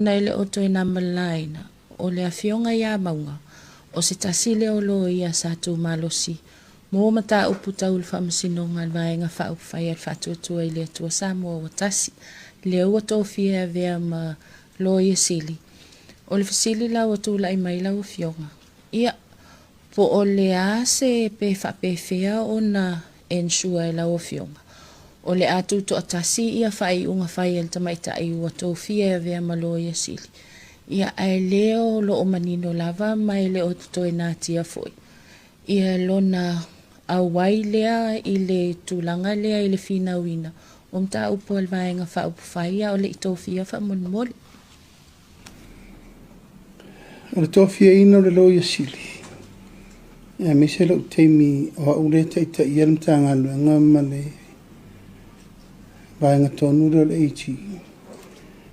Na ile oto ina malaina o le afionga ia maunga o se tasile o lo ia sa tu malosi mo mata uputa ul famsinonga vaenga fa fai fa tu ile tu samo tasi le o to fia vea ma lo ia sili o le fasili la o tu la mai la o fionga ia po o le ase pe fa pe fea ona ensua la o fionga o le atu to atasi ia fai unga fai el tamaita ai o to fia vea ma lo ia sili ia ai leo lo o manino lava mai le o to ina tia foi ia lona a wailea ile tulanga lea ile fina wina o mta upo al vaenga fa upo faia o le itofia fa mon mole o le tofia ina o le lo ia sili ia mise lo teimi o ule taita ia mtanga luenga ma le vaenga tonu le eiti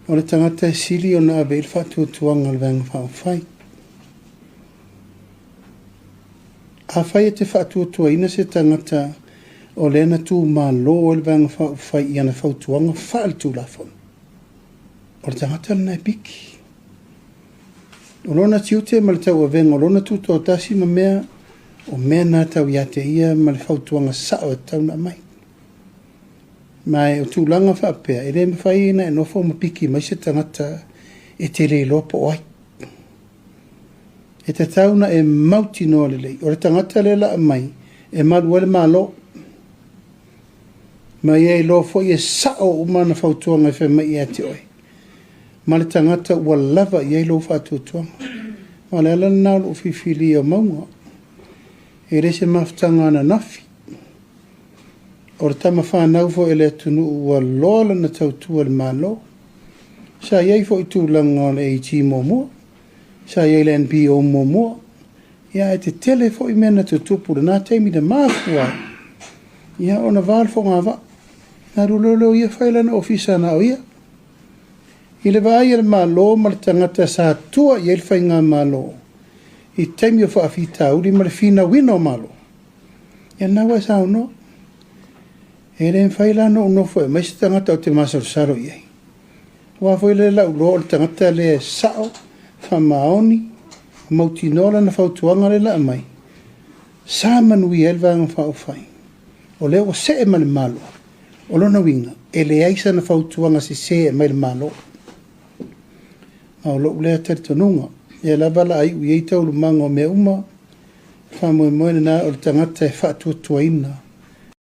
o le tangata sili o na abe il fatu tuanga le vaenga fa fai a fai te fatu tuaina se tangata o le na tu ma lo o le vaenga fa fai ia na fau tuanga fa al tu la fon o le tangata na piki o lona tiute ma le tau avenga o lona tu to tasi ma mea o mea na tau ia te ia ma le fau tuanga sa o tau na mai mai o tūlanga whaapea, e re me whai ina e nofo ma piki mai se tangata e te re lopo ai. E te tauna e mauti noa lelei, o le tangata le la mai, e malu ele malo. Mai e lofo i e sao umana whautuanga e whai mai e te oi. Ma le tangata ua lava i e lo whatutuanga. Ma le ala nao lo fifili o maunga. E re se maftanga na nafi. O le tama whanau fo ele tunu ua lola na tautua le malo. Sa iei fo i tūlanga o le AG momo. Sa iei le NPO momo. Ia e te tele fo i mena te tupu le nā teimi de māfua. Ia o na vāl fo ngā wa. Nā rulolo ia whaila na ofisa na o ia. I le vāia le malo ma le tangata sa tua i ele whai ngā malo. I teimi o whaafita uri ma le fina wino malo. Ia nawa sa no. E re whaila no unofo e maisi tangata o te masar saro iei. Wa foi le lau lo o tangata le sao, whamaoni, mautinola na whautuanga le la mai. Sa manui elva nga whaufai. O leo o se e male malo. O lona winga, e le aisa na whautuanga se e male malo. O lo ulea teritonunga, e la bala ai ui eitau lumanga o me uma, whamoe moe na o tangata e whatuatuaina.